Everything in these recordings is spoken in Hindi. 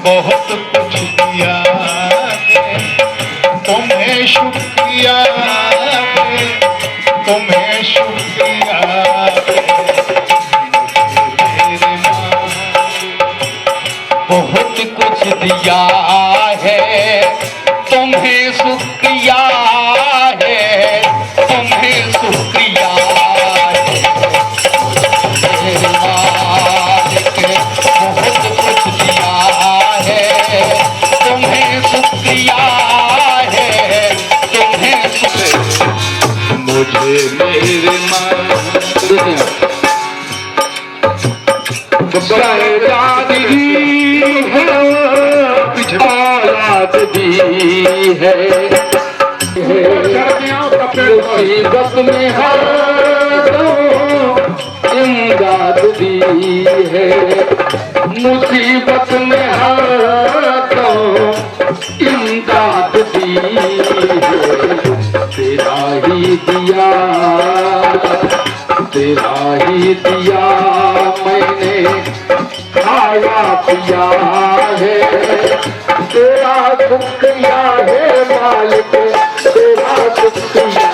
बहुत कुछ दिया तुम्हें शुक्रिया, तुम्हें शुक्रिया। बहुत कुछ दिया है तुम्हें शुक्रिया है, तुम्हें शुक्रिया बहुत कुछ दिया है तुम्हें शुक्रिया है, तुम्हें मुझे मेरे औलाद दी है, मुसीबत में हर इमदाद दी है, मुसीबत में हर इमदाद दी है। तेरा ही दिया, तेरा ही दिया मैंने खाया पिया है, तेरा शुक्रिया है मालिक, तेरा शुक्रिया।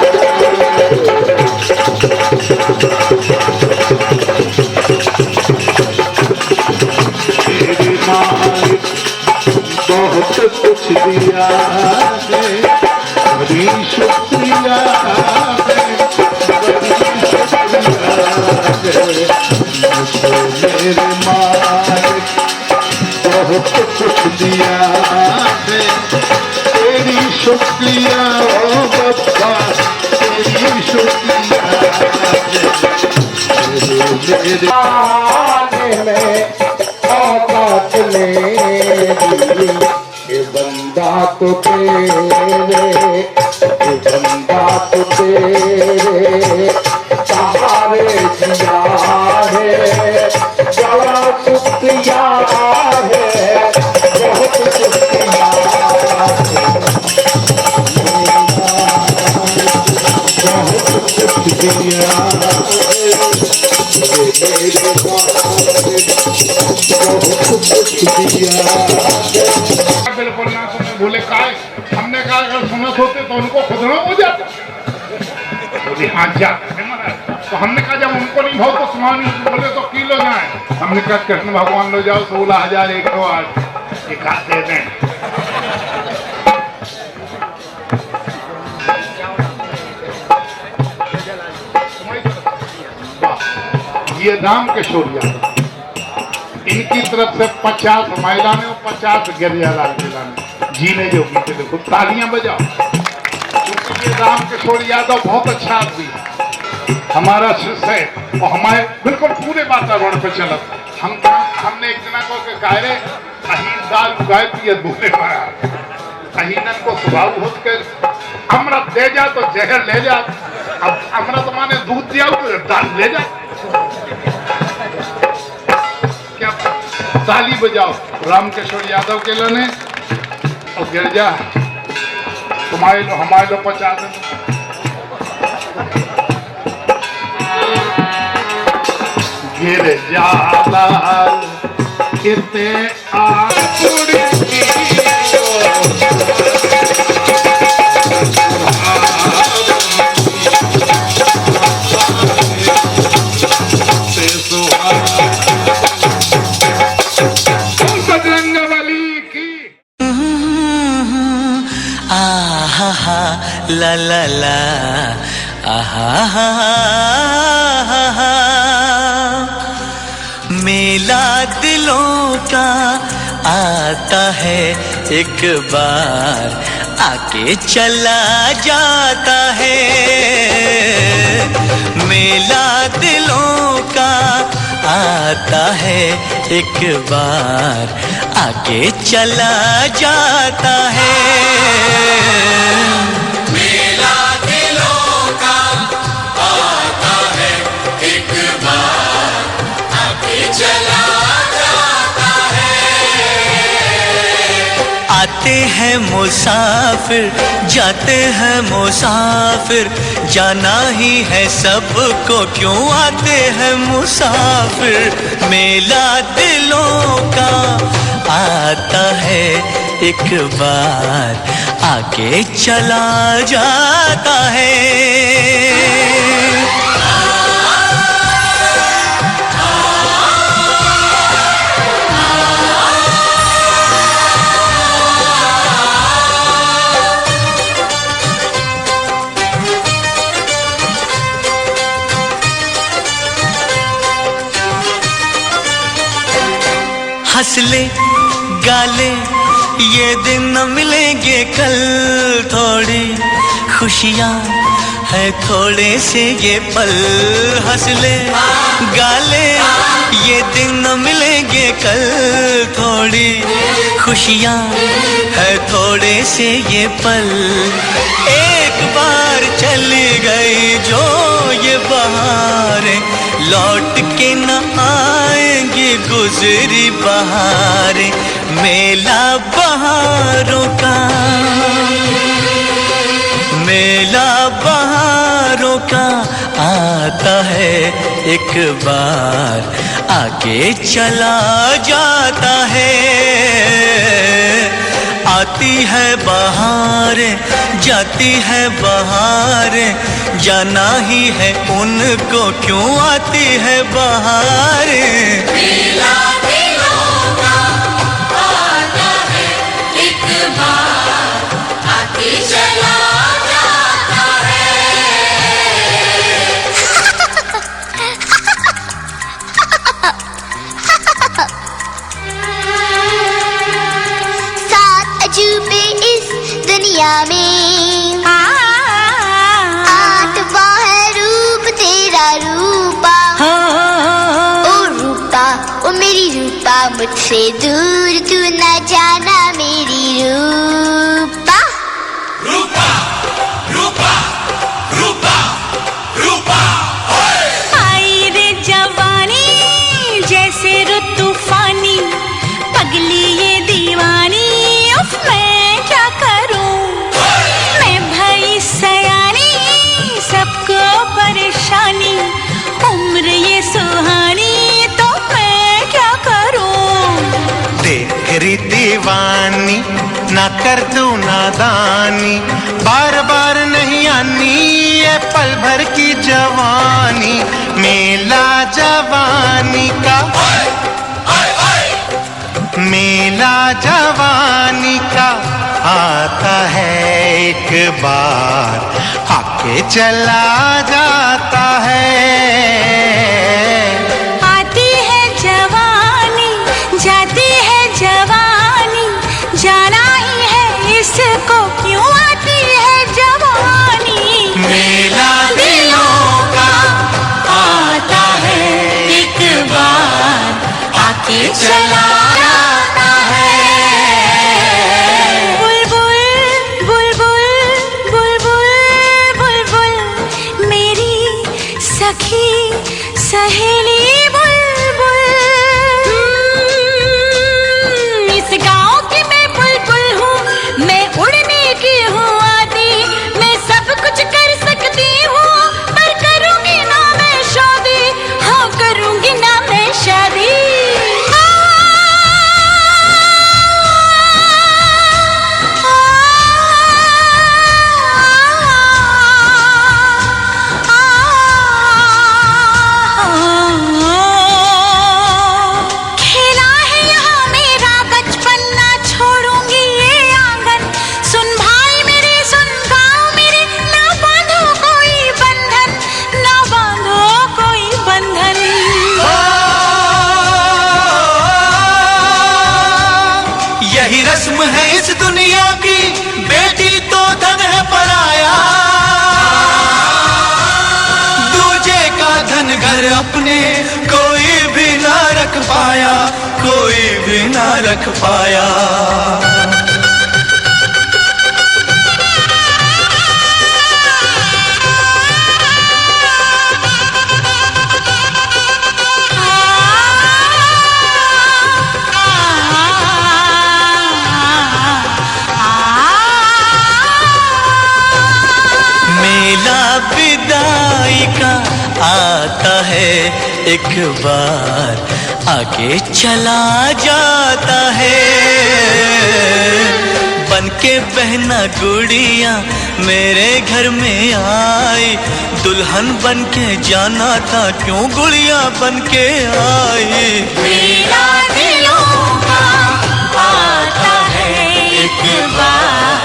तेरे मालिक बहुत कुछ दिया है, बड़ी शुक्रिया है, बड़ी शुक्रिया है। मेरे मालिक बहुत कुछ दिया है, तेरी शुक्रिया ओ बप्पा, तेरी शुक्रिया में औकात मेरी, ये बंदा तो तेरे, ये बंदा तो तेरे सहारे जिया है, बड़ा शुक्रिया है, बहुत शुक्रिया है। दिया मेरे बहुत कुछ दिया। बिल्कुल ना सुने बोले का हमने कहा अगर सुनत होते तो उनको खुदना हो जाता। बोले हाँ जाते तो हमने कहा जब उनको नहीं भाव तो सुनानी बोले तो किलो जाए। हमने कहा कृष्ण भगवान लो जाओ 16,108 एक हाथ दे दें। ये राम किशोर यादव इनकी तरफ से 50 महिला ने और 50 गिरिजालाल जिला ने जीने जो बीते देखो तालियां बजाओ क्योंकि ये राम किशोर यादव बहुत अच्छा आदमी है हमारा शिष्य है और हमारे बिल्कुल पूरे वातावरण पे चला। हमने एक जना को कहा रे अहीन दाल उगाए पिए बोले पाया अहीनन को स्वभाव होत के अमृत दे जा तो जहर ले जा। अब अमृत माने दूध दिया तो दाल ले जा। क्या ताली बजाओ राम किशोर यादव के लिए और गिरजा तुम्हारे लो हमारे लो 50 गिरजालाल कितने ला ला ला आहा मेला दिलों का आता है एक बार आके चला जाता है। मेला दिलों का आता है एक बार आके चला जाता है। मेला दिलों का आता है एक बार आके चला जाता है। आते हैं मुसाफिर जाते हैं मुसाफिर जाना ही है सबको क्यों आते हैं मुसाफिर। मेला दिलों का आता है एक बार आके चला जाता है। हंस ले गाले ये दिन न मिलेंगे कल थोड़ी खुशियाँ है थोड़े से ये पल। हंस ले गाले ये दिन न मिलेंगे कल थोड़ी खुशियाँ है थोड़े से ये पल। एक बार चली गई जो ये बहारें लौट के न आएंगी गुजरी बहारें। मेला बहारों का मेला बहारों का आता है एक बार आके चला जाता है। आती है बहारें जाती है बहारें जाना ही है उनको क्यों आती है बहारें। मेला दिलों का आता है एक बार आके चला जाता है। 7 अजूबे इस दुनिया में 8वां है रूप तेरा रूपा। ओ रूपा ओ मेरी रूपा मुझसे दूर तू न जाना मेरी रूपा। रूपा रूपा रूपा रूपा आई रे जवानी जैसे रुत तूफानी पगली ये दीवानी उफ मैं क्या करूं। मैं भई सयानी सबको परेशान ना कर तू नादानी, बार बार नहीं आनी ये पल भर की जवानी, मेला जवानी का, मेला जवानी का आता है एक बार, आके चला जाता है। आती है जवानी, जाती है जवानी, जाना ही है इसको क्यों आती है जवानी। मेला दिलों का आता है एक बार, आके चला जाता है। बुलबुल बुलबुल बुलबुल बुलबुल मेरी सखी सहेली बुलबुल, इस गांव की मैं बुलबुल हूँ, मैं उड़ने की हूँ आदि, मैं सब कुछ कर सकती हूँ, पर करूँगी ना मैं शादी, हाँ करूँगी ना मैं शादी। खेला है यहाँ मेरा बचपन, ना छोड़ूंगी ये आंगन, सुन भाई मेरे सुन गाँव मेरे, ना बांधो कोई बंधन, ना बांधो कोई बंधन। यही रस्म है इस दुनिया की, बेटी तो धन है पराया, दूजे का धन घर अपने कोई भी ना रख पाया, कोई भी ना रख पाया। मेला विदाई का आता है एक बार, आगे चला जाता है। बनके बहना गुड़िया मेरे घर में आई, दुल्हन बनके जाना था क्यों गुड़िया बनके आई। मेला दिलों का आता है एक बार,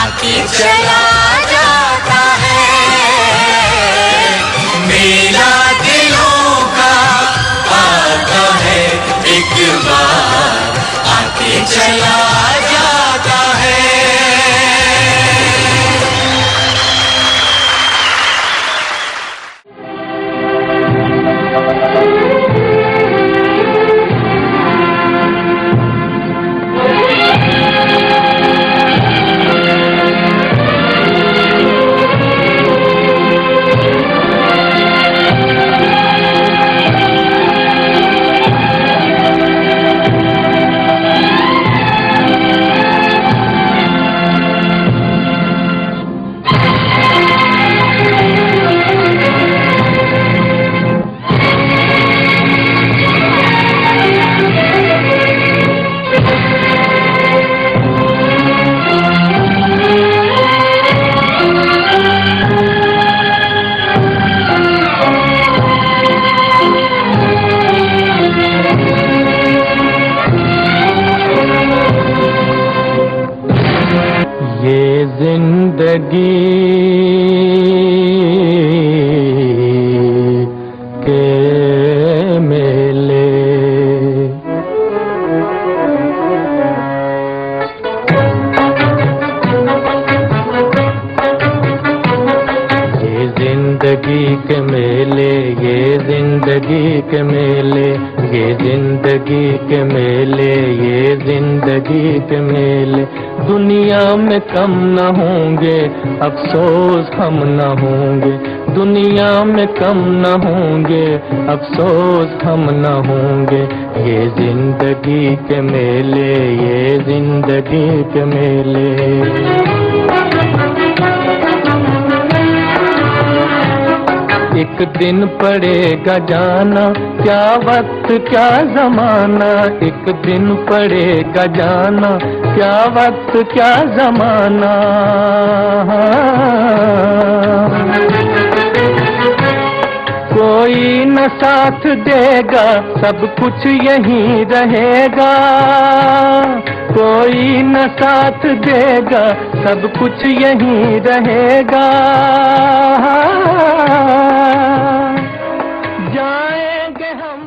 आके चला जाता है। मेला दिलों का आता है एक बार, आके चला जाता है। जिंदगी के मेले ये जिंदगी के मेले, ये जिंदगी के मेले, ये जिंदगी के मेले, ये जिंदगी के मेले। दुनिया में कम न होंगे अफसोस हम न होंगे, दुनिया में कम न होंगे अफसोस हम न होंगे। ये जिंदगी के मेले, ये जिंदगी के मेले। एक दिन पड़ेगा जाना, क्या वक्त क्या जमाना, एक दिन पड़ेगा जाना, क्या वक्त क्या जमाना। कोई न साथ देगा, सब कुछ यहीं रहेगा, कोई न साथ देगा, सब कुछ यहीं रहेगा। जाएंगे हम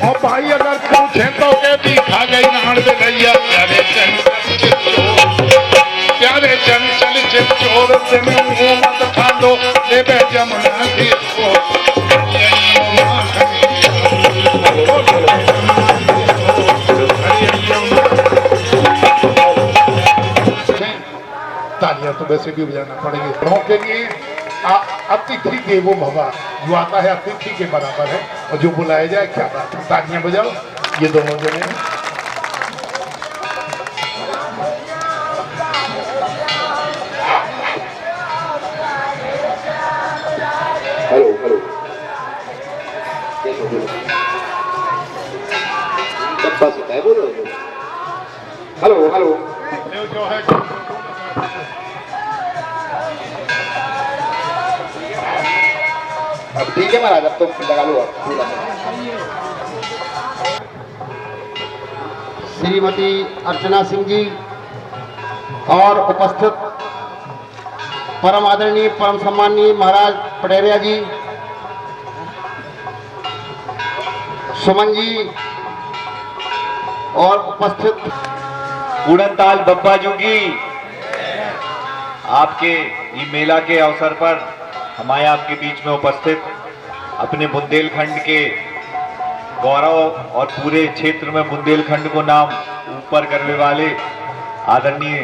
और भाई अगर पूछे तो के दिखा गई नाड़ दे गैया प्यारे चंचल चित चोर तेन मत खांदो देवे जमुना तीर को तालियां तो वैसे भी बजाना पड़ेगी। बड़ों के लिए अतिथि देवो भवा, जो आता है अतिथि के बराबर है, और जो बुलाया जाए क्या बात है। तालियां बजाओ ये दोनों जने। हेलो हेलो कैसे हो? कब से क्या बोल रहे हो? हेलो हेलो जो है अब ठीक है महाराज, अब तो लगा लो आप पूरा। श्रीमती अर्चना सिंह जी और उपस्थित परम आदरणीय परम सम्माननीय महाराज पटेरिया जी, सुमन जी और उपस्थित पूरनताल बप्पा जी की आपके ये मेला के अवसर पर हमारे आपके बीच में उपस्थित अपने बुंदेलखंड के गौरव और पूरे क्षेत्र में बुंदेलखंड को नाम ऊपर करने वाले आदरणीय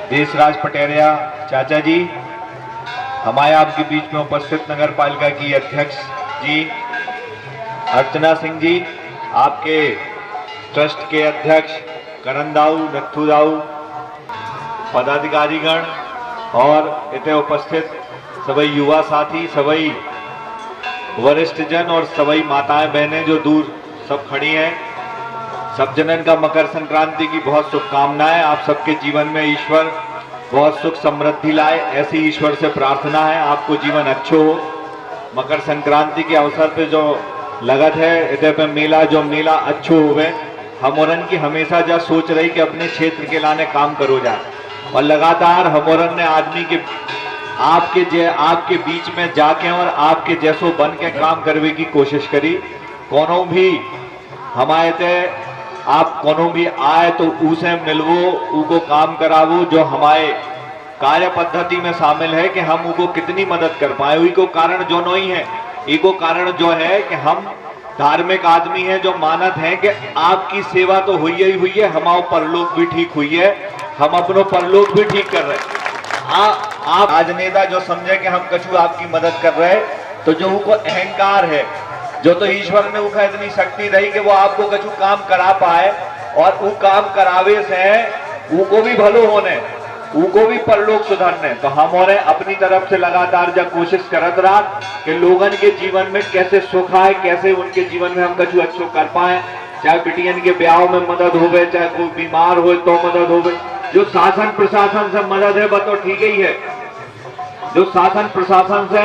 देशराज पटेरिया चाचा जी, हमारे आपके बीच में उपस्थित नगर पालिका की अध्यक्ष जी अर्चना सिंह जी, आपके ट्रस्ट के अध्यक्ष करण दाऊ, नथु दाऊ, पदाधिकारीगण और इतने उपस्थित सभी युवा साथी, सभी वरिष्ठ जन और सभी माताएं बहनें जो दूर सब खड़ी हैं, सब जनन का मकर संक्रांति की बहुत शुभकामनाएं। आप सबके जीवन में ईश्वर बहुत सुख समृद्धि लाए, ऐसी ईश्वर से प्रार्थना है, आपको जीवन अच्छो हो। मकर संक्रांति के अवसर पे जो लगत है इधर पे मेला, जो मेला अच्छो हुए, हमोरन की हमेशा जा सोच रही कि अपने क्षेत्र के लाने काम करो जाए, और लगातार हमोरन ने आदमी के आपके बीच में जाके और आपके जैसो बन के काम करने की कोशिश करी। कोनो भी हमारे ते आप कोनो भी आए तो उसे मिलवो, उनको काम करावो, जो हमारे कार्य पद्धति में शामिल है कि हम उनको कितनी मदद कर पाए। उनको कारण जो नहीं है, इको कारण जो है कि हम धार्मिक आदमी हैं, जो मानत हैं कि आपकी सेवा तो हुई ही हुई है, हमारा परलोक भी ठीक हुई है, हम अपनो परलोक भी ठीक कर रहे हैं। आप राजनेता जो समझे कि हम कछु आपकी मदद कर रहे हैं, तो जो उनको अहंकार है, जो तो ईश्वर ने उनका इतनी शक्ति रही कि वो आपको कछु काम करा पाए, और वो काम करावे से उनको भी भलो होने, उनको भी परलोक सुधरने। तो हमारे अपनी तरफ से लगातार जब कोशिश करत रहा कि लोगन के जीवन में कैसे सुख आए, कैसे उनके जीवन में हम कछु अच्छो कर पाए, चाहे बिटियन के ब्याह में मदद होवे, चाहे कोई बीमार हो तो मदद होवे। जो शासन प्रशासन से मदद है वह तो ठीक ही है, जो शासन प्रशासन से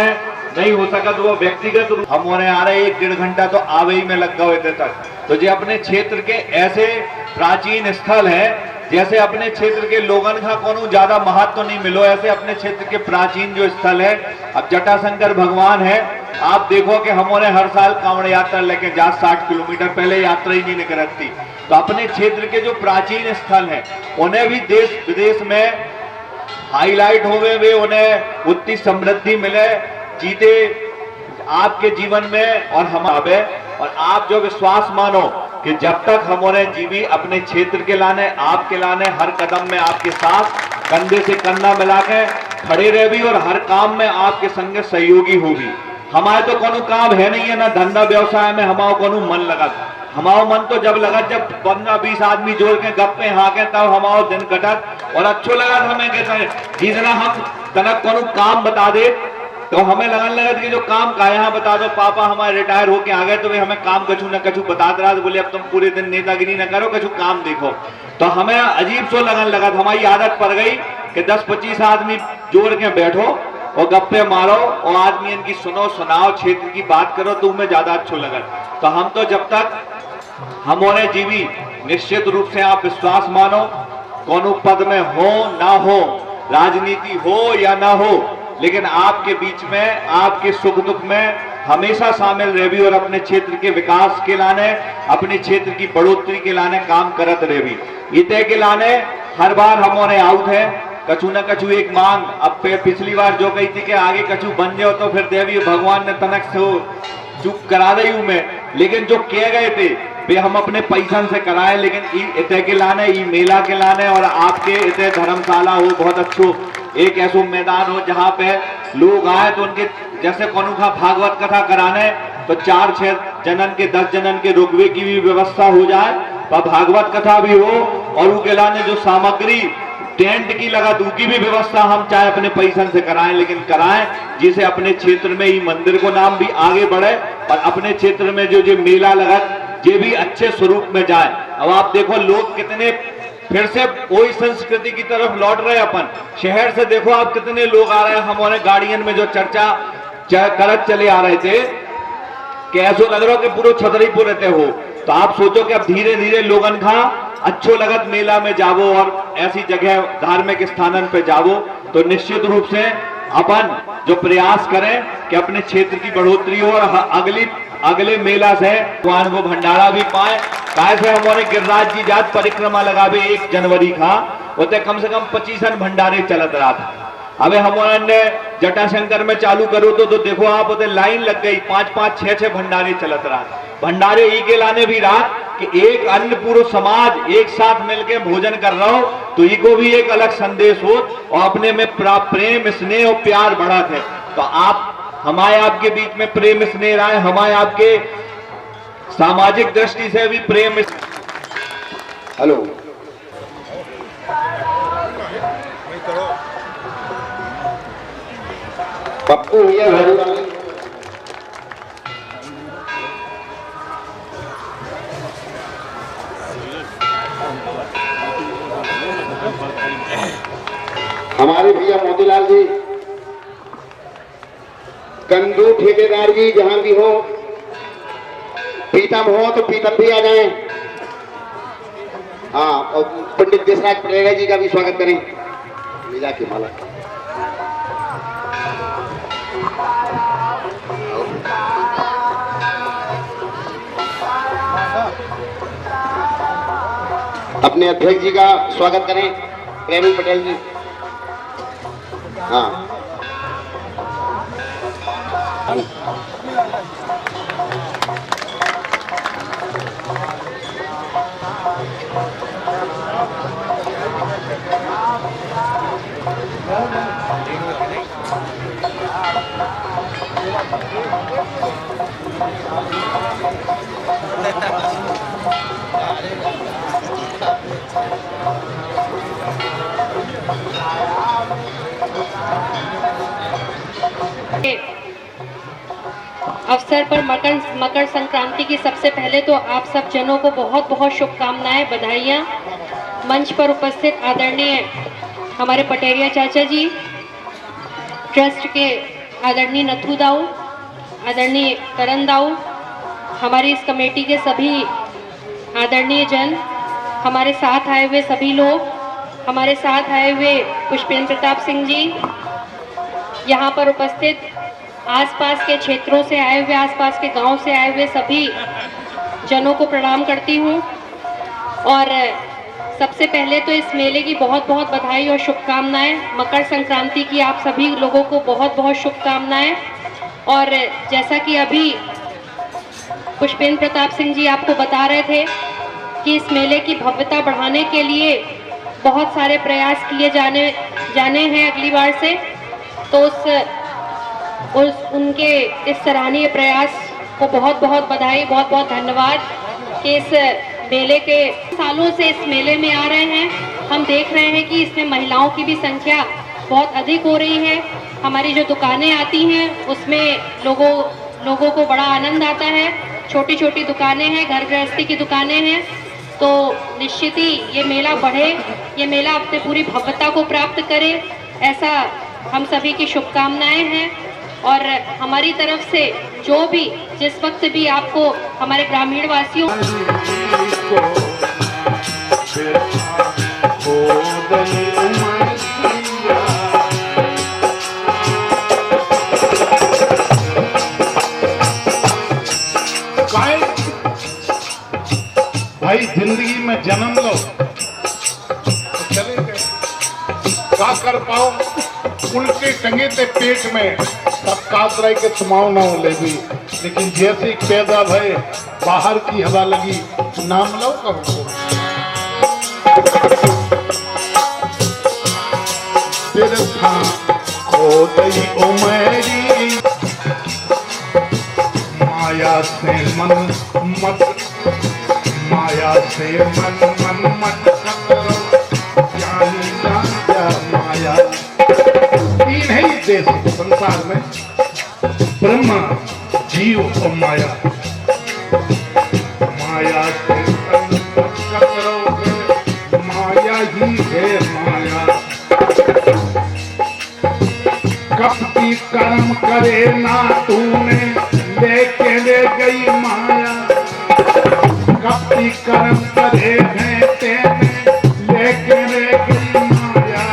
नहीं हो सका तो वो व्यक्तिगत रूप हमारे आ रहे 1-1.5 घंटा तो आवे ही में लग गए इधर तक। तो जो अपने क्षेत्र के ऐसे प्राचीन स्थल है, जैसे अपने क्षेत्र के लोगन का कोनो ज्यादा महत्व तो नहीं मिलो, ऐसे अपने क्षेत्र के प्राचीन जो स्थल है, अब जटाशंकर भगवान है, आप देखो कि हमारे हर साल कांवड़ यात्रा लेके जा 60 किलोमीटर, पहले यात्रा ही नहीं निकलती। तो अपने क्षेत्र के जो प्राचीन स्थल है उन्हें भी देश विदेश में हाईलाइट होवे, वे उन्हें उतनी समृद्धि मिले, जीते आपके जीवन में और हम आवे। और आप जो विश्वास मानो कि जब तक हमारे जीवी अपने क्षेत्र के लाने, आपके लाने, हर कदम में आपके साथ कंधे से कंधा मिला के खड़े रहे भी, और हर काम में आपके संग सहयोगी होगी। हमारे तो कोनो काम है नहीं है, ना धंधा व्यवसाय में हमारा कोनो मन लगा। हमारा मन तो जब लगा जब 15-20 आदमी जोड़ के गप्पे हाँके, तब हमारा दिन कटत और अच्छो लगा हमें कहता है जितना हम तनक कोनो काम बता दे तो हमें लगन लगा कि जो काम का यहाँ बता दो, पापा हमारे रिटायर होके आ गए तो वे हमें काम कछु न कछु बताते रहा, तो बोले अब तुम पूरे दिन नेतागिरी न करो, कछु काम देखो। तो हमें अजीब सो लगन लगा, हमारी आदत पड़ गई कि 10-25 आदमी जोड़ के बैठो और गप्पे मारो और आदमी इनकी सुनो सुनाओ, क्षेत्र की बात करो, तो उन्हें ज्यादा अच्छा लगा। तो हम तो जब तक हमारे जीवी निश्चित रूप से आप विश्वास मानो, कौन पद में हो ना हो, राजनीति हो या ना हो, लेकिन आपके बीच में, आपके सुख दुख में हमेशा शामिल रहे और अपने क्षेत्र के विकास के लाने, अपने क्षेत्र की बढ़ोतरी के लाने काम करत रहे। इतने के लाने हर बार हमारे आउट है कछु न कछु एक मांग। अब पिछली बार जो कही थी कि आगे कछु बन जाओ तो फिर देवी भगवान ने तनक से चुप करा रही हूं मैं, लेकिन जो कह गए थे वे हम अपने पैसन से कराए, लेकिन इतने के लाने, ई मेला के लाने और आपके इतने धर्मशाला हो, बहुत अच्छो एक ऐसा मैदान हो जहाँ पे लोग आए तो उनके जैसे कौन का भागवत कथा कराने तो 4-6 जनन के 10 जनन के रुकवे की भी व्यवस्था हो जाए, पर भागवत कथा भी हो और उनके लाने जो सामग्री टेंट की लगा की भी व्यवस्था हम चाहे अपने पैसन से कराएं, लेकिन कराएं जिसे अपने क्षेत्र में ही मंदिर को नाम भी आगे बढ़े और अपने क्षेत्र में जो मेला लगा ये भी अच्छे स्वरूप में जाए। अब आप देखो लोग कितने फिर से वही संस्कृति की तरफ लौट रहे, अपन शहर से देखो आप कितने लोग आ रहे हैं। हमारे गार्डियन में जो चर्चा करत चले आ रहे थे कि ऐसा लग रहा हो कि पूरे छतरीपुर रहते हो, तो आप सोचो कि अब धीरे धीरे लोगन का अच्छो लगत मेला में जावो और ऐसी जगह धार्मिक स्थानन पे जावो, तो निश्चित रूप से अपन जो प्रयास करें कि अपने क्षेत्र की बढ़ोतरी हो और अगले मेला से भगवान को भंडारा भी पाए। कैसे हमारे गिरिराज जी जात परिक्रमा लगावे 1 जनवरी का, उतने कम से कम 25 भंडारे चलत रहा था। अबे हमारे जटाशंकर में चालू करो तो देखो आप उतने लाइन लग गई, 5-5, 6-6 भंडारे चलत रहा। भंडारे ई के लाने भी रहा कि एक अन्य पूरा समाज एक साथ मिलकर भोजन कर रहा हो तो ई को भी एक अलग संदेश हो और अपने में प्रेम स्नेह और प्यार बढ़त है। तो आप हमारे आपके बीच में प्रेम स्नेह रहा है, हमारे आपके सामाजिक दृष्टि से भी प्रेम। हेलो पप्पू भैया हमारे भैया मोतीलाल जी, कंदू ठेकेदार जी, जहां भी हो, पीतम हो तो पीतम भी आ जाएं। हाँ, और पंडित देशराज पटेल जी का भी स्वागत करें। लीला की माला अपने अध्यक्ष जी का स्वागत करें, प्रेमी पटेल जी। हाँ, अवसर पर मकर संक्रांति की सबसे पहले तो आप सब जनों को बहुत बहुत शुभकामनाएं, बधाइयाँ। मंच पर उपस्थित आदरणीय हमारे पटेरिया चाचा जी, ट्रस्ट के आदरणीय नथु दाऊ, आदरणीय करण दाऊ, हमारी इस कमेटी के सभी आदरणीय जन, हमारे साथ आए हुए सभी लोग, हमारे साथ आए हुए पुष्पेंद्र प्रताप सिंह जी, यहाँ पर उपस्थित आसपास के क्षेत्रों से आए हुए, आसपास के गांव से आए हुए सभी जनों को प्रणाम करती हूँ। और सबसे पहले तो इस मेले की बहुत बहुत बधाई और शुभकामनाएं। मकर संक्रांति की आप सभी लोगों को बहुत बहुत शुभकामनाएं। और जैसा कि अभी पुष्पेंद्र प्रताप सिंह जी आपको बता रहे थे कि इस मेले की भव्यता बढ़ाने के लिए बहुत सारे प्रयास किए जाने हैं अगली बार से, तो उनके इस सराहनीय प्रयास को बहुत बहुत बधाई, बहुत बहुत धन्यवाद कि इस मेले के सालों से इस मेले में आ रहे हैं। हम देख रहे हैं कि इसमें महिलाओं की भी संख्या बहुत अधिक हो रही है। हमारी जो दुकानें आती हैं उसमें लोगों को बड़ा आनंद आता है। छोटी छोटी दुकानें हैं, घर गृहस्थी की दुकानें हैं, तो निश्चित ही ये मेला बढ़े, ये मेला अपने पूरी भव्यता को प्राप्त करे, ऐसा हम सभी की शुभकामनाएं हैं। और हमारी तरफ से जो भी जिस वक्त भी आपको हमारे ग्रामीण वासियों भाई जिंदगी में जन्म लो तो चले गए, का कर पाओ उल्टे टंगे थे पेट में सब कात रहे के तुमाओ ना हो ले भी, लेकिन जैसे ही पैदा भय बाहर की हवा लगी नाम लो कहो फिर था खो गई ओ मेरी माया से मन मत, माया से मन मत करो, जानी जा माया। तीन है ही देश संसार में, ब्रह्मा, जीव और माया। माया से मन मत करो, माया ही है माया। कपटी कर्म करे ना तूने लेके ले गई माया, कपटी कर्म करे हैं तेने लेके ले गई माया।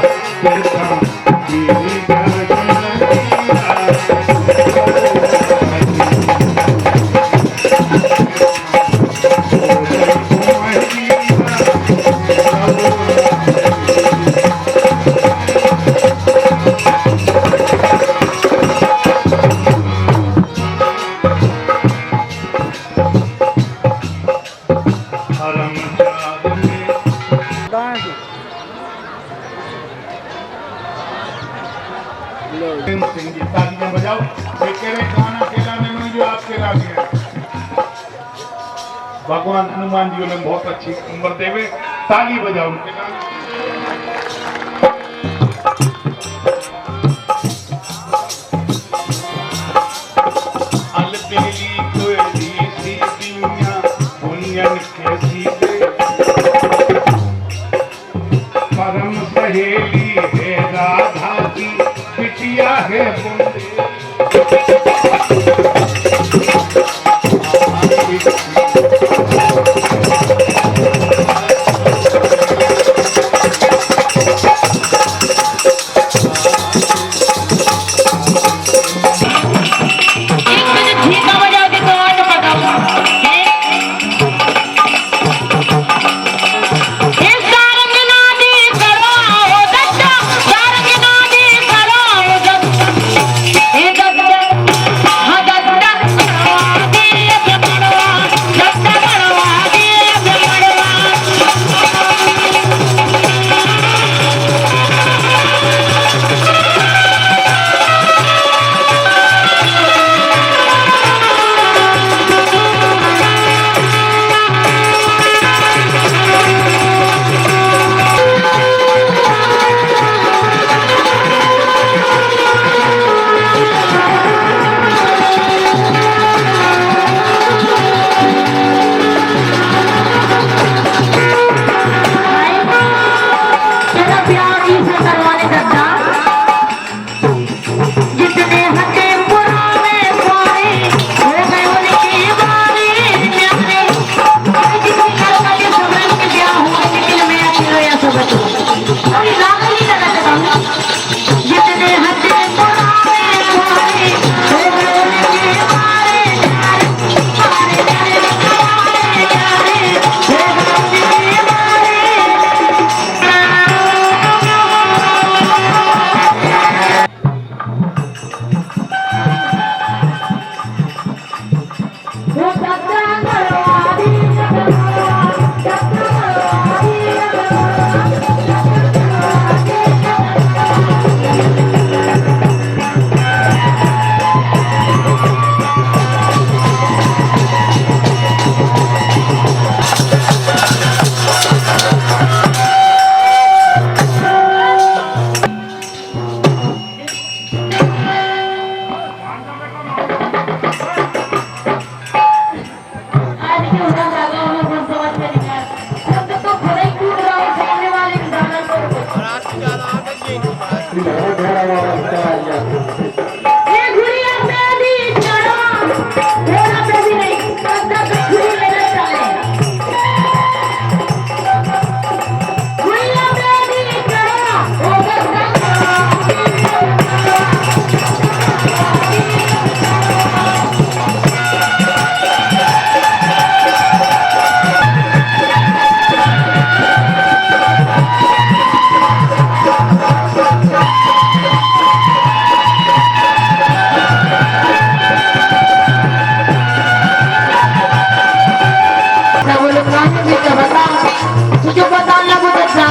तेरा पीली तालियां बजाओ, गाना खिलाने में जो आपके राजी है। भगवान हनुमान जी ने बहुत अच्छी उम्र देवे, ताली बजाओ उनके गाने। अलबेली कोयली सी दुनिया दुनियन कैसी परम सहेली है राधा की बिटिया है बुंदे।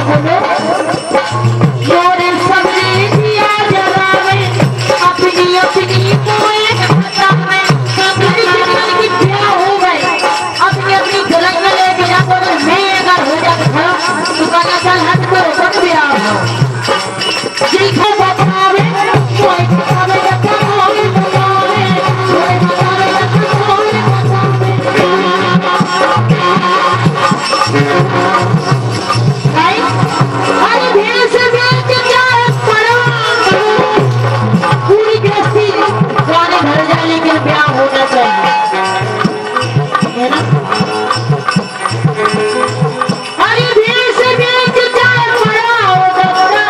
सुनो मोरे सबने दिया जलावे अपनी अपनी कोई बतावे अपनी जलन की क्या हो गए अपनी अपनी जलन में लेके जाओ मैं अगर हो जाता खड़ा तो कहना चल हट को सब भी आओ जिनको बतावे कोई बतावे कोई बतावे कोई बतावे कोई बतावे अरे भीड़ से बेच के क्या पड़ा पूरी गृहस्थी गाने घर जाए लेकिन ब्याह होना चाहिए है ना अरे भीड़ से बेच के क्या पड़ा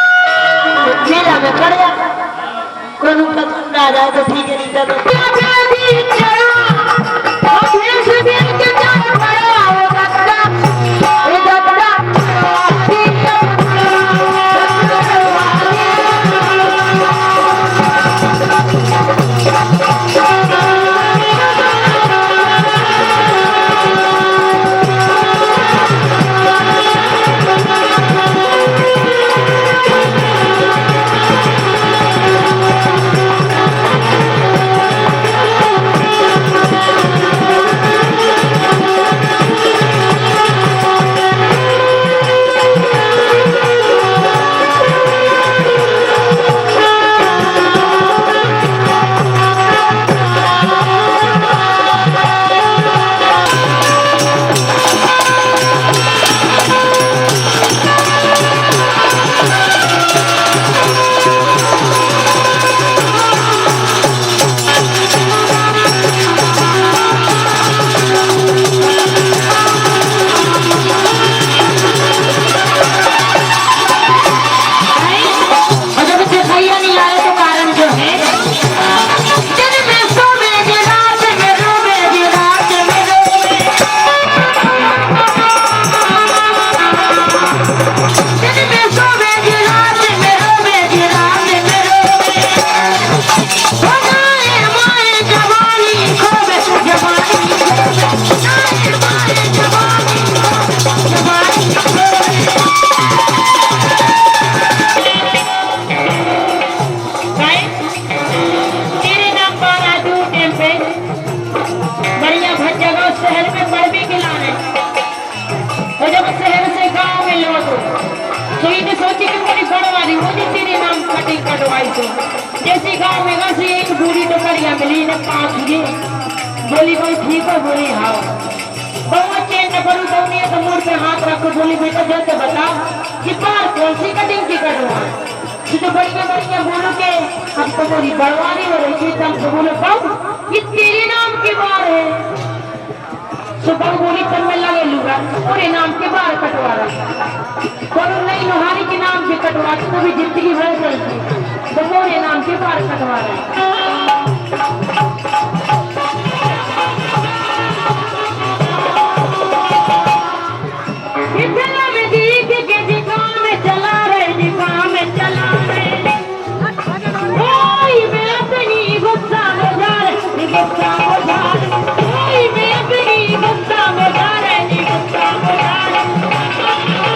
मेला में पड़ जा कोई पसंद आ जाए तो ठीक है नहीं तो जैसे गाँव में वैसे एक बूढ़ी टोकरिया मिली ने 5 ये बोली भाई ठीक है बोली हाँ बहुत चेंज न करूँ तो नहीं तो मुड़ पे हाथ रखो बोली बेटा जल्दी बताओ कि बार कौन सी कटिंग की करवा तो बढ़िया बढ़िया बोलो के हम तो बोली बड़वानी हो रही थी तब तो बोले बाबू ये तेरे नाम की बार है सुबह बोली तब मैं लगे लूंगा पूरे नाम के बार कटवा रहा करो नहीं लोहारी के नाम के कटवा तो भी जिंदगी भर चलती तो मोरे नाम के बार कटवा रहे में दीख के दिखान में चला रहे दिखान में चला रहे ओए मैं अपनी गुस्सा में जा रहे गुस्सा में जा रहे ओए मैं अपनी गुस्सा में जा रहे गुस्सा में जा रहे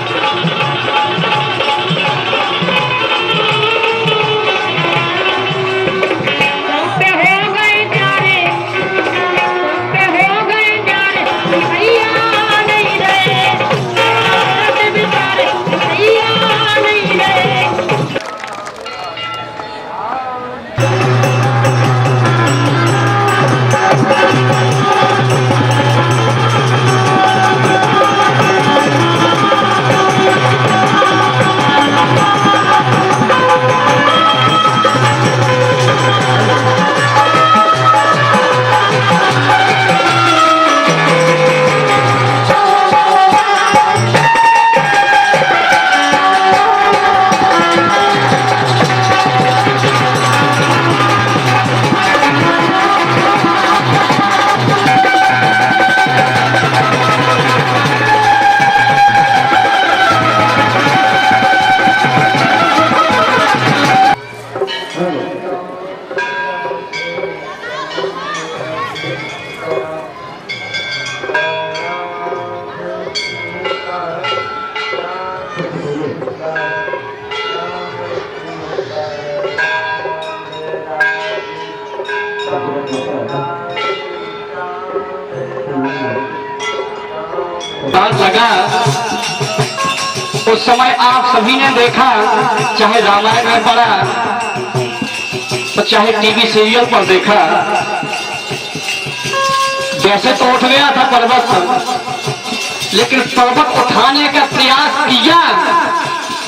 दरबार लगा उस समय आप सभी ने देखा, चाहे रामायण में पढ़ा तो चाहे टीवी सीरियल पर देखा, जैसे तो उठ गया था पर्वत, लेकिन पर्वत उठाने का प्रयास किया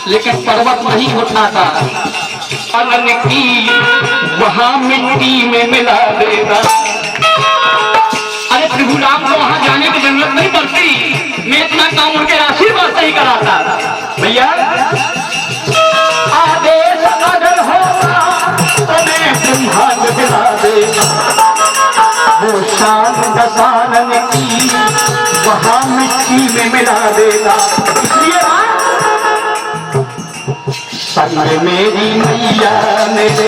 लेकिन पर्वत नहीं उठा था। अनन की वहां मिट्टी में मिला देना। अरे प्रभु राम को वहां जाने की जरूरत नहीं पड़ती, मैं इतना काम उनके आशीर्वाद से ही कराता। भैया आदेश अगर होगा तो मैं ब्रह्मांड दिला देगा, वो शान दसानन की वहां मिट्टी में मिला देगा। इसलिए संग मेरी मैया मेरे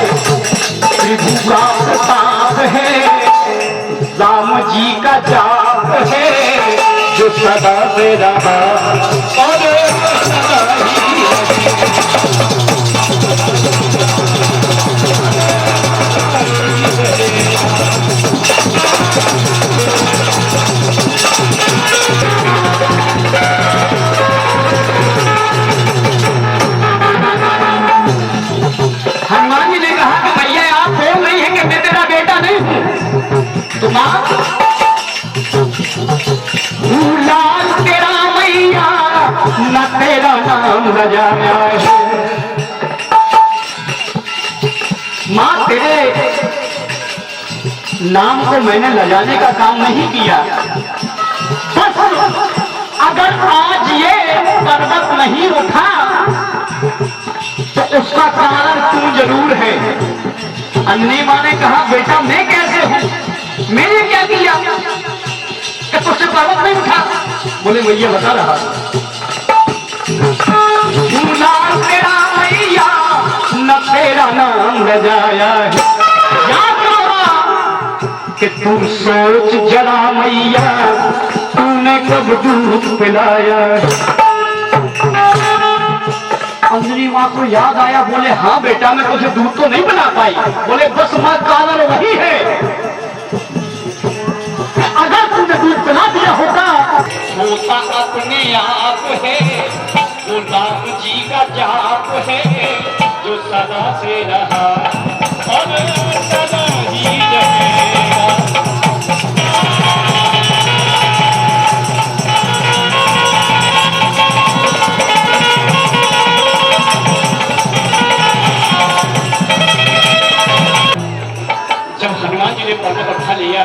प्रभु का प्रताप है, राम जी का जाप है जो सदा से रहा और सदा ही हनुमान जी ने कहा कि भैया आप बोल रही है कि मैं तेरा बेटा नहीं हूं, तुम लाल तेरा मैया न तेरा नाम रजाया है। मां तेरे नाम को मैंने लजाने का काम नहीं किया, बस अगर आज ये पर्वत नहीं उठा तो उसका कारण तू जरूर है। अन्नी मां ने कहा बेटा मैं कैसे हूं, मैंने क्या किया कि तुझसे पर्वत नहीं उठा? बोले भैया बता रहा तेरा मैया न तेरा नाम रजाया है। याद रहा कि तू सोच जरा मैया तूने कब दूध पिलाया है। अंजलि माँ को याद आया, बोले हाँ बेटा मैं तुझे दूध तो नहीं पिला पाई। बोले बस माँ कारण वही है, अगर तुमने दूध पिला दिया होता अपने आप है, वो राम जी का जाप है जो सदा से रहा और सदा ही रहेगा। जब हनुमान जी ने पर्वत उठा लिया,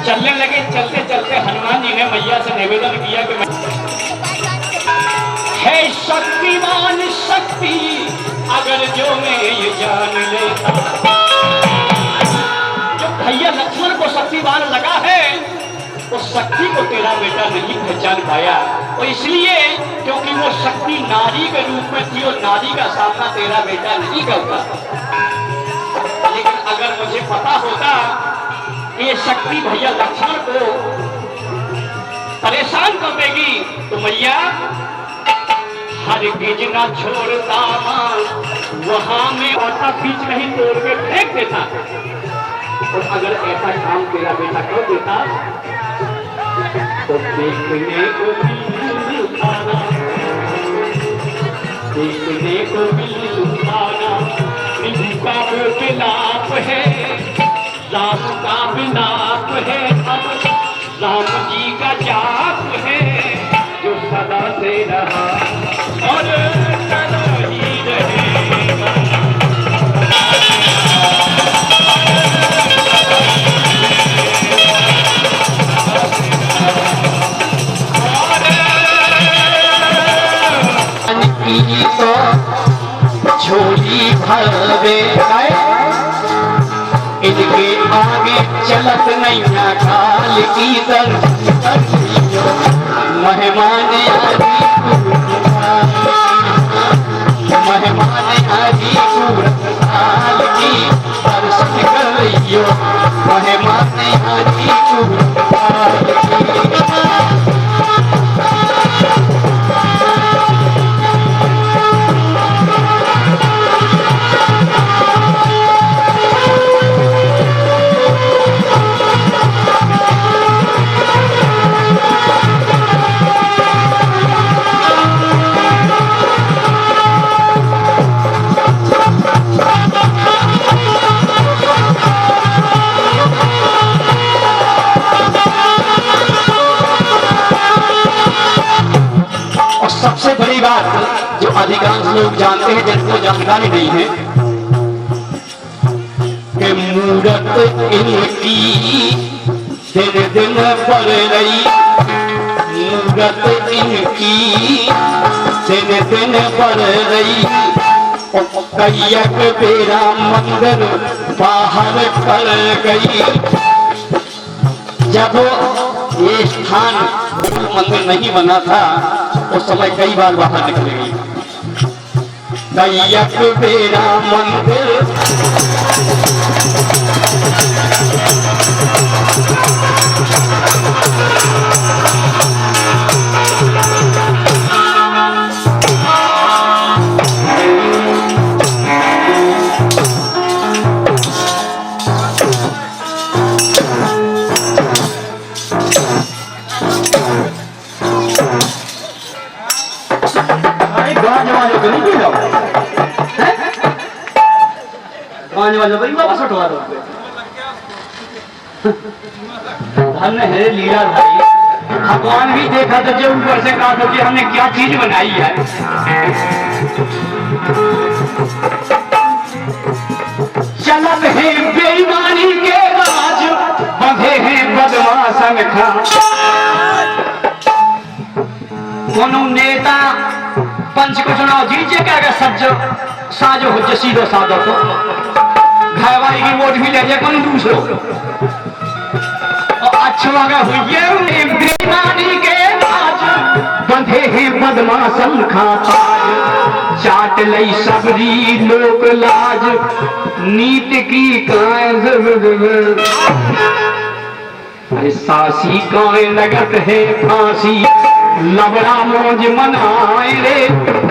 चलने लगे, चलते चलते हनुमान जी ने मैया से निवेदन किया कि है शक्तिमान शक्ति अगर जो मैं ये जान लेता। जो भैया लक्ष्मण को शक्तिमान लगा है उस शक्ति को तेरा बेटा नहीं पहचान पाया, और इसलिए क्योंकि वो शक्ति नारी के रूप में थी और नारी का सामना तेरा बेटा नहीं करता। लेकिन अगर मुझे पता होता ये शक्ति भैया लक्ष्मण को परेशान कर देगी तो मैया हर गिज ना छोड़ता वहां में औरता बीच नहीं तोड़ के फेंक देता। और अगर ऐसा काम तेरा बेटा कर देता तो देखने को मिलता, देखने को मिलता प्रभु का वो विलाप है, राम का विलाप है, राम जी का जाप है जो सदा से रहा और सदा ही रहेगा। तो झोली भरवे इनके आगे चलत नहीं काल की दर मेहमान आदि सूरत काल की दर्शन करियो, मेहमान आदि सूरत काल की। बात जो अधिकांश लोग जानते हैं जिनको जानकारी नहीं है कि मूरत इनकी दिन दिन बढ़ रही, मूरत इनकी दिन दिन बढ़ रही। कैयक बेरा मंदिर बाहर कर गई। जब ये स्थान मंदिर नहीं बना था उस समय कई बार बाहर निकल गई। कैयक बेरा मंदिर हमने है लीला भाई, भगवान भी देखा था जो ऊपर से कहा था कि हमने क्या चीज बनाई है। चलत है बेईमानी के राज, बंधे हैं बदमाशन खा। कोनो नेता पंच को चुनाव जीते क्या सज्जो साजो हो सीधो साधो को घरवाली की वोट भी ले जाए कौन दूसरो और अच्छा लगा हुई बेईमानी के राज, बंधे हैं बदमाशन खाता। चाट लई सबरी लोक लाज, नीत की कायज सासी काए लगत है फांसी। लबड़ा मौज मनाए रे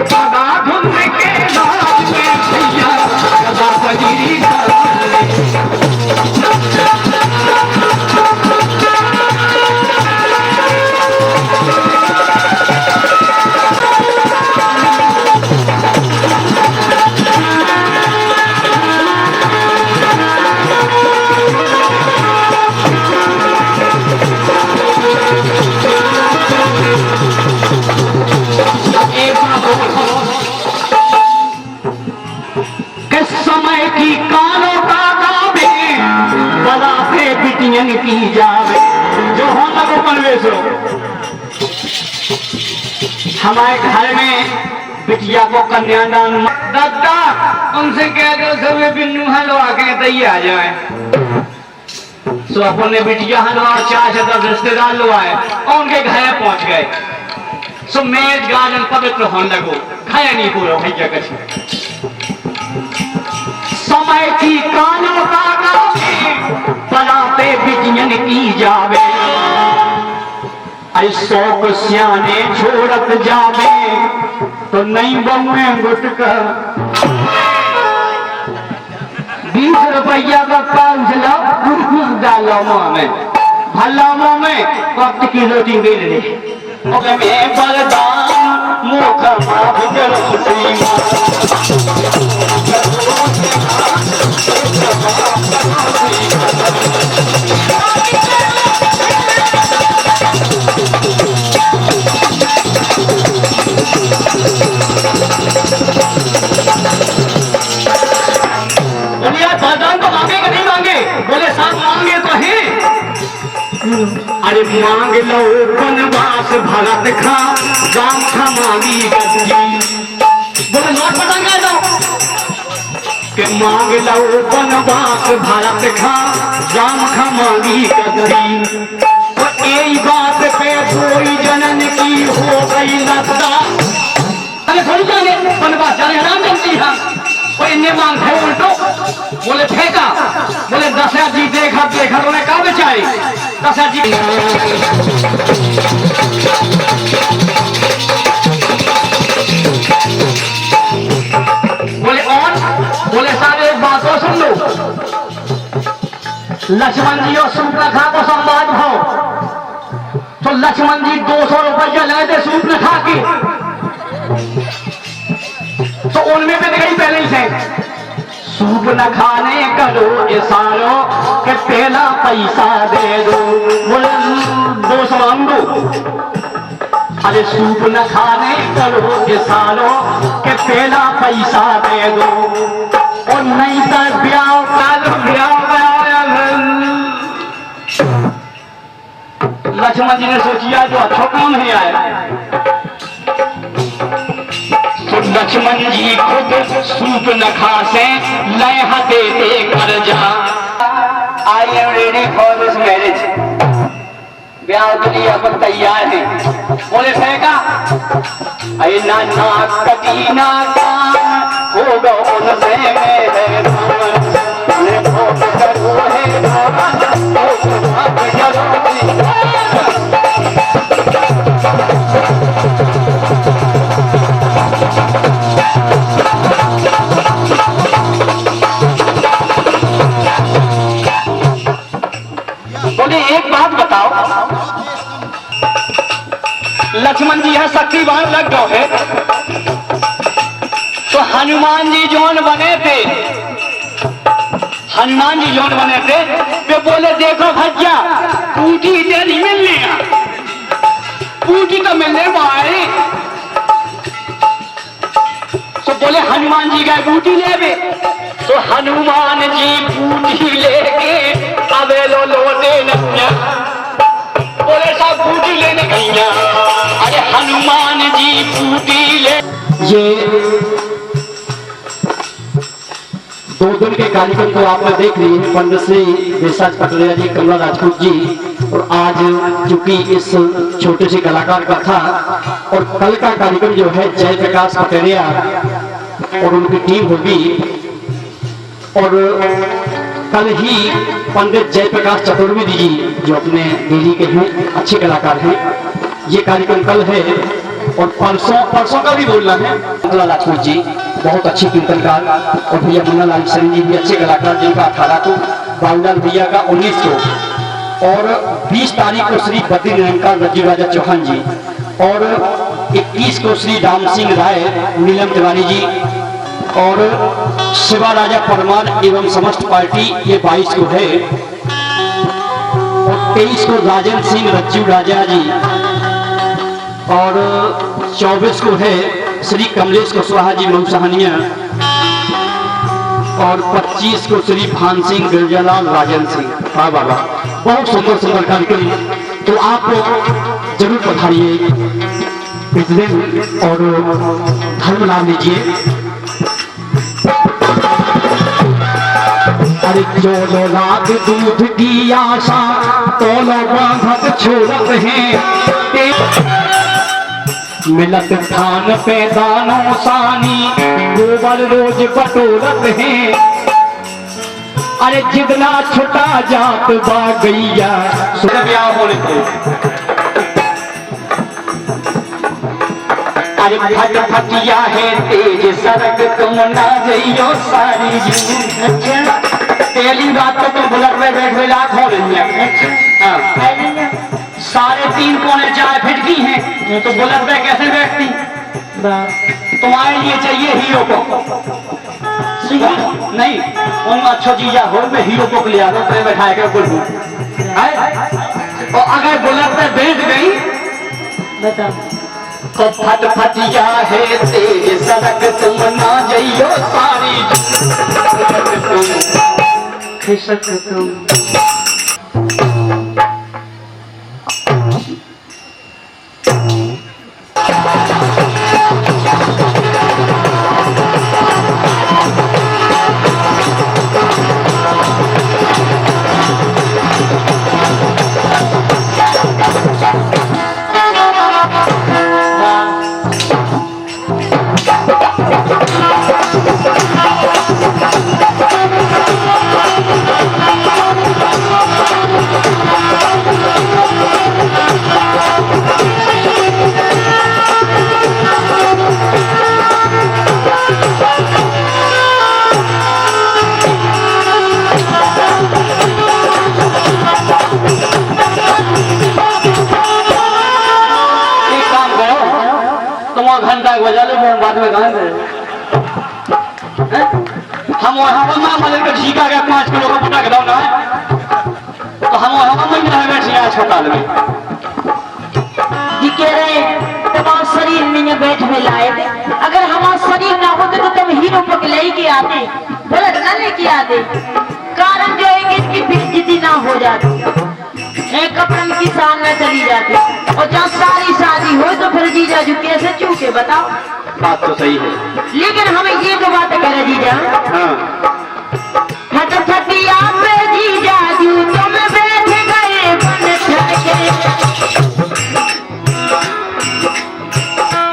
सदा धुन के नाच में भैया सदा बजीरी की कानों का गावे बलाते बिटियन की जावे जो होना को बनवेश हो। हमारे घर में बिटिया को कन्यादान दादा उनसे कह दो सब बिन्नू हलवा के तैयार आ जाए। सो अपने बिटिया हलवा 4 से 10 रिश्तेदार लो आए और उनके घर पहुंच गए। सो मेज गार्डन पवित्र होने लगो खाया नहीं पूरा भैया कछ समय की कानों का गावे बलाते बिटियन की जावे। ऐसो को सियाने छोड़त जावे तो नहीं बमुए गुटका 20 रुपया का पाउच लो डालो मुंह में भला मुंह में वक्त की रोटी दे ले और मैं बरदान मुख माफ करो बरदान तो मांगे कि नहीं मांगे? बोले साहब मांगे तो है। अरे मांग लो वनवास भरत खा राम खा मांगी गद्दी। बोले नोट पटांगा लो कि मांग लो वनवास भरत खा राम खा मांगी गद्दी। तो यही बात पे कोई जनन की हो गई लद्दा। अरे थोड़ी जाने वनवास जाने राम जमती है वो इन्हें मांग है उल्टो। बोले फेंका बोले दशरथ जी देखा देखा उन्हें कहा बेचाई दशरथ जी बोले और बोले साहब एक बात तो सुन लो। लक्ष्मण जी और सूर्पनखा को संवाद हो तो लक्ष्मण जी 200 रुपया ले थे सूर्पनखा की तो उनमें पे गई पहले ही से सूर्पनखा ने करो इशारो कि पहला पैसा दे दो। बोले 200 हम दो। अरे अरे सूप न खाने करो के सालो के पहला पैसा दे दो और नहीं तो ब्याह काल ब्याह लक्ष्मण जी ने सोचिया जो अच्छा काम है आए तो लक्ष्मण जी खुद सूप न खासे लय देते कर जा। I am ready for this marriage, ब्याह के लिए अपन तैयार हैं। बोले फेंका अरे ना ना कटी ना काम हो गो उनसे मेरे भोग करो है बोले एक बात बताओ, लक्ष्मण जी है शक्तिवान लग गए है तो हनुमान जी जोन बने थे, हनुमान जी जोन बने थे वे बोले देखो भैया पूटी नहीं मिलने, पूटी तो मिलने वाले तो बोले हनुमान जी गए बूटी ले तो हनुमान जी बूटी लेके अबे लो लोटे नैया, बोले सब बूटी लेने गैया, अरे हनुमान जी बूटी ले। ये 2 दिन के कार्यक्रम को आपने देख ली है, पंडित श्री देसाज पटरिया जी, कमला राजपूत जी, और आज चूंकि इस छोटे से कलाकार का था और कल का कार्यक्रम जो है जयप्रकाश पटरिया और उनकी टीम होगी और कल ही पंडित जयप्रकाश चतुर्वेदी जी जो अपने दिल्ली के हैं अच्छे कलाकार हैं, ये कार्यक्रम कल है और परसों का भी बोलना है। कमला राजपूत जी बहुत अच्छी कीर्तनकार और भैया मुन्ना लाल सैनी जी भी अच्छे कलाकार जिनका 18 को, बाबूलाल भैया का 19 को और 20 तारीख को श्री बद्री निरंकार रज्जू राजा चौहान जी और 21 को श्री राम सिंह राय, नीलम तिवारी जी और शिवा राजा परमार एवं समस्त पार्टी, ये 22 को है और 23 को राजेंद्र सिंह रज्जू राजा जी और 24 को है श्री कमलेश कुशवाहा जी मऊसहानिया और 25 को श्री भान सिंह गिरजालाल राजेंद्र सिंह। हाँ बाबा बहुत सुंदर सुंदर कार्यक्रम, तो आप जरूर पधारिए इस दिन और धर्म लाभ लीजिए। अरे चोलो रात दूध की आशा तोलो बांधत छोड़त हैं, मिलत थान पे दानों सानी गोबर रोज बटोरत हैं, अरे जितना छुटा जात बा गैया ब्याह होने को अरे फट फटिया है तेज सड़क तुम ना जइयो सारी जी। पहली बात तो तुम बुलट में बैठ लाख हो रही है, 3.5 कोने 4 फीट की हैं तो बुलट में कैसे बैठती? तुम्हारे लिए चाहिए हीरो को नहीं, उन अच्छो चीजा हो मैं हीरो को ले आता हूँ बैठा के बुलबुल, और अगर बुलट में बैठ गई तो फट फटिया है तेज सड़क तुम ना जइयो सारी तुम। घंटा बजा लो बाद में कहा हम वहां मतलब के झीका के 5 किलो का पटा के दो ना तो हम वहां में बैठे छोटा लगे दिखे रे शरीर में बैठ में लाए थे। अगर हमारा शरीर ना होते तो तुम हीरो पक लेके आते, गलत ना लेके आते। कारण जो है कि इसकी बेइज्जती ना हो जाती, एक अपन की शान न चली जाती। और जब सारी शादी हो तो फिर जीजा जी कैसे चूके बताओ। बात तो सही है, लेकिन हमें ये तो बात करे जीजा, हाँ फटफटिया पे जीजा जी तुम बैठ गए बन ठके।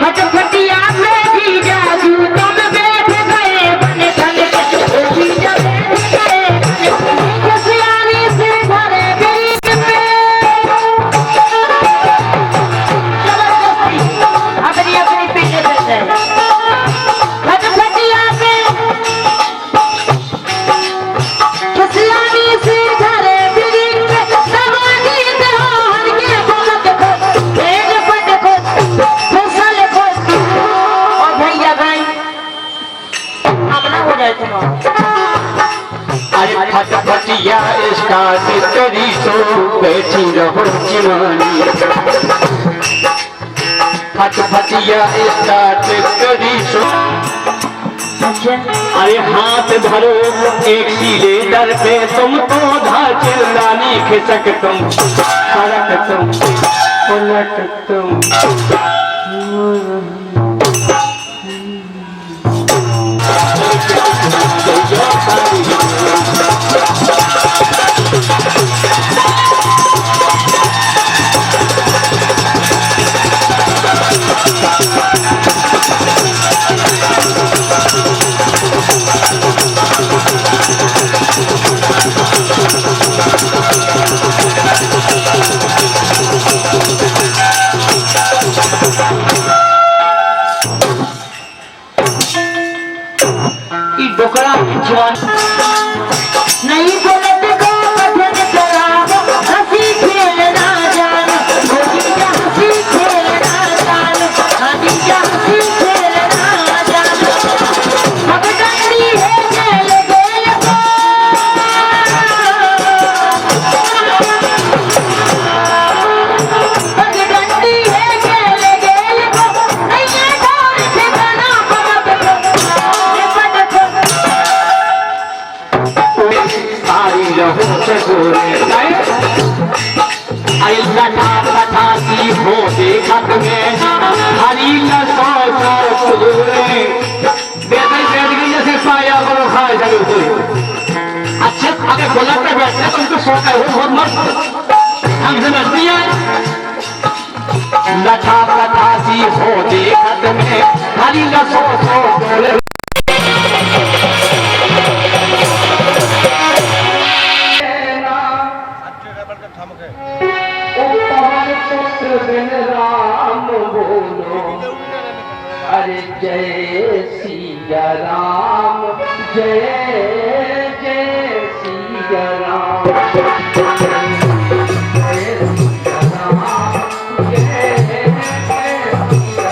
फटफटिया पे जीजा जी तुम बैठ गए बन ठके। ओ जीजा बैठ गए खुशियानी से भरे बीच पे। जबरदस्ती अपनी अपनी पीछे बैठ जाए। फटफटिया पे खुशियानी से भरे बीच पे। समाधि त्योहार के बोलत को भेज पट को फसल को। और भैया भाई अपना हो जाए तुम्हारा। अरे फटफटिया स्टार्ट करी सो बैठी रहो जवानी। फटफटिया स्टार्ट करी सो। अरे हाथ धरो एक सिलेंडर पे, तुम तो चिल्लानी खिसक तुम फड़क तुम उलट तुम। डोकरा जवान नहीं बोलत को कठिन कराव। हंसी खेलना जान गोजिया, हंसी खेलना जान हंसिया, हंसी खेलना जान। भगडंडी है खेल खेल को। भगडंडी है खेल खेल को। नैया ढोल से गाना बमक को। सारी रहो पटासी हो देखा तुम्हें हरी का सौ जैसे पाया करो खाए चलो। अच्छा अगर गोला पे बैठते तुमको सौ का हो बहुत मस्त हमसे बचती है। लठा पटासी हो देखा तुम्हें हरी का सौ राम बोलो। अरे जय सिया राम, जय जय सिया राम, जय सिया राम, जय जय सिया राम।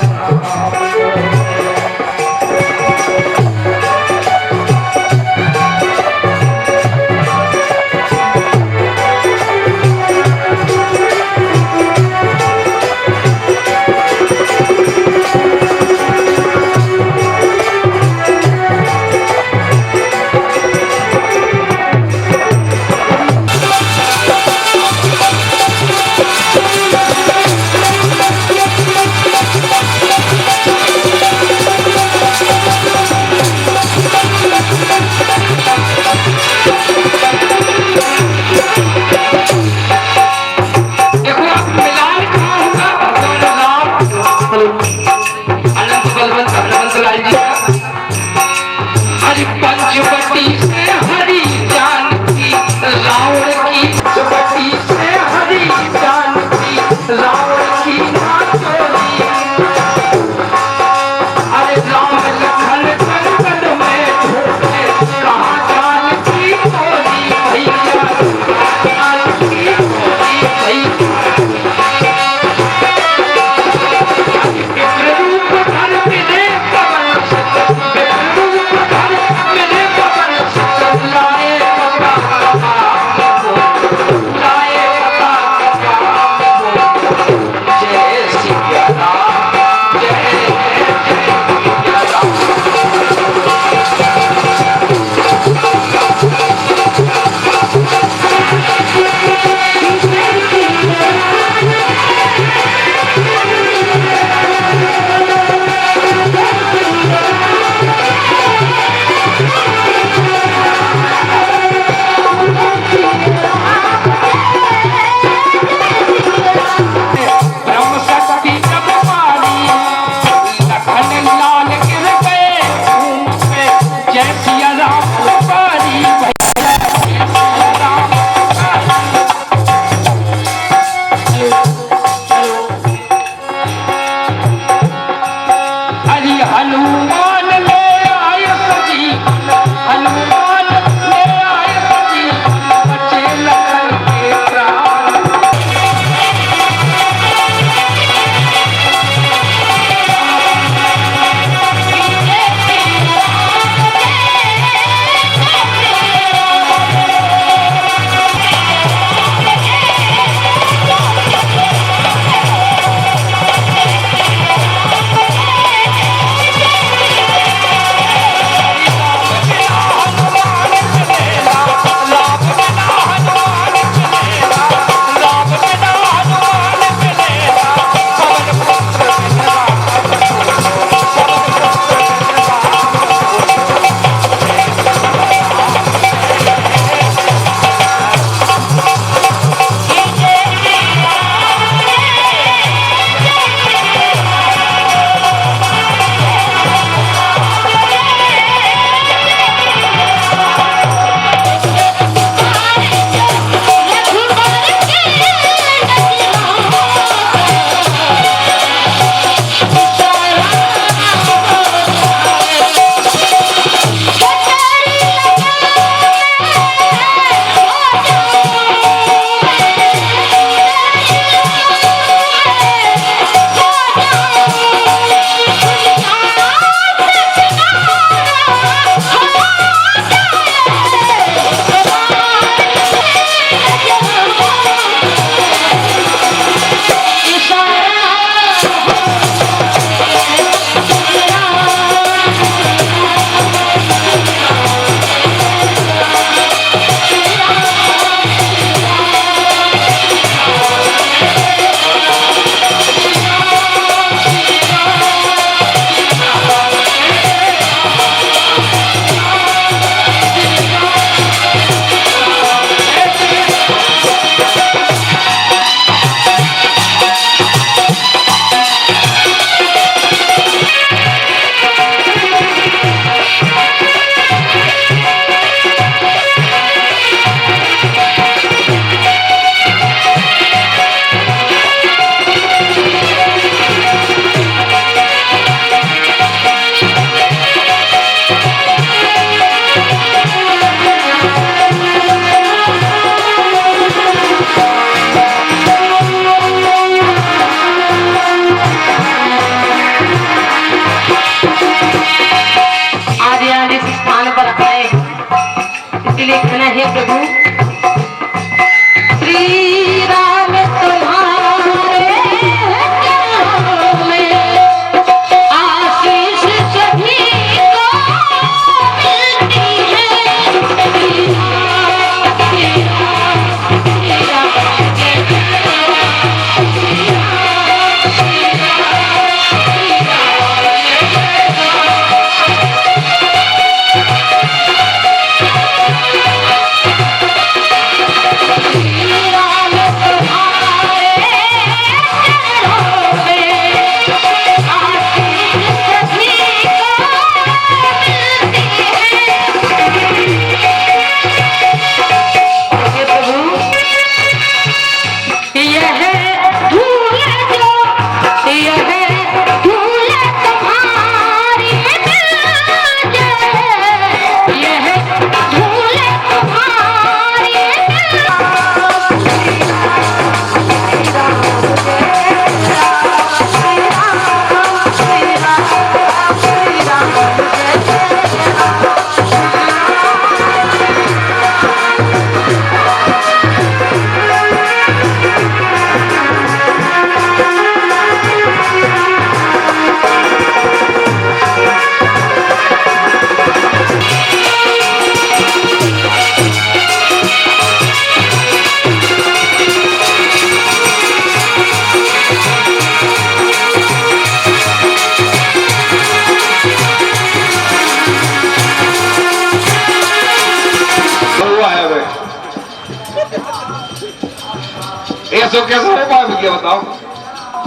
कैसे हो पाया भैया बताओ?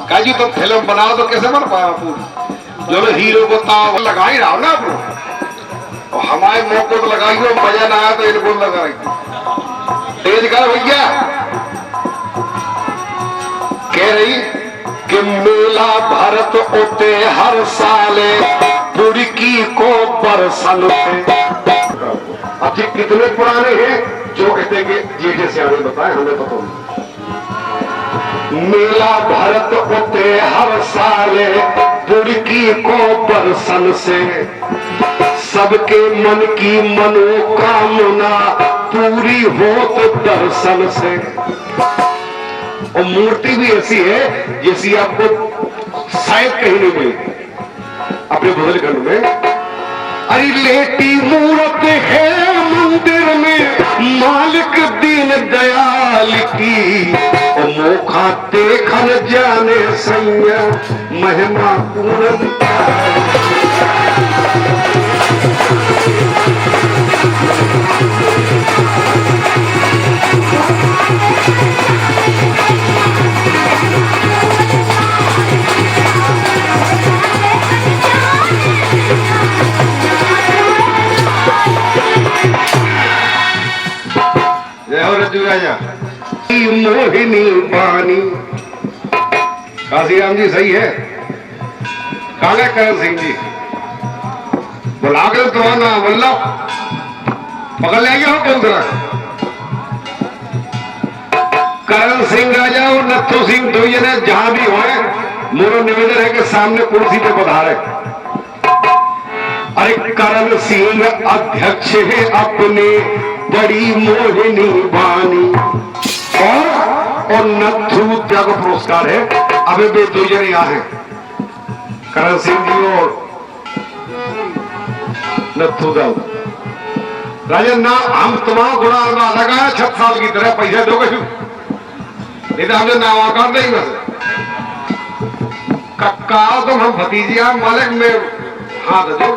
काजू तो फिल्म बनाओ तो कैसे बन पाया पूरी? जो मैं हीरो को ताव लगा ही रहा हूं ना आपको, तो हमारे मौके तो लगाई हो, मजा ना आया तो इनको लगाई। तेज कर भैया। कह रही कि मेला भरत होते हर साले बुड़की को बरसन से। अब जी कितने पुराने हैं जो कहते हैं कि जेठे से आगे बताए, हमें पता नहीं। मेला भरत होते हर साले बुड़की को बरसन से, सबके मन की मनोकामना पूरी होत दर्शन से। और मूर्ति भी ऐसी है जैसी आपको शायद कहीं नहीं मिली अपने बुंदेलखंड में। अरे लेटी मूर्त है मंदिर में मालिक दीन दयाल की, और मोखा देखन जाने सैया महिमा पूर्ण। मोहिनी बानी। काशीराम जी सही है। काले करण सिंह जी बुला कर तो ना वल्लभ पकड़ ले गया हो क्यों तरह। करण सिंह राजा और नथु सिंह दो जने जहां भी होए, मोरो निवेदन है कि सामने कुर्सी पे पधारे। अरे करण सिंह अध्यक्ष है अपने बड़ी मोहिनी बानी, और नथु त्याग पुरस्कार है। अभी भी दो जने यहाँ है, करण सिंह जी और नथु दाऊ। राजन ना हम तुम्हारा गुणा लगाया 6 साल की तरह पैसे दोगे नहीं तो हमने नाम आकार नहीं बस कक्का तुम हम भतीजिया मालिक में हाथ दो।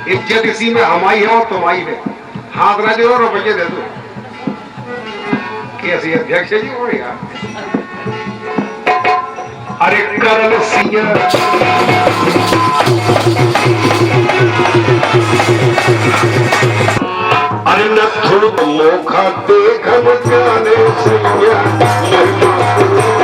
इज्जत इसी में हमारी है और तुम्हारी है। हाथ ना जोड़ो रुपये दे दो। कैसी अध्यक्ष जी हो यार। अरे करण सिंह अरे नथु मोखा देखन जाने सैया महिमा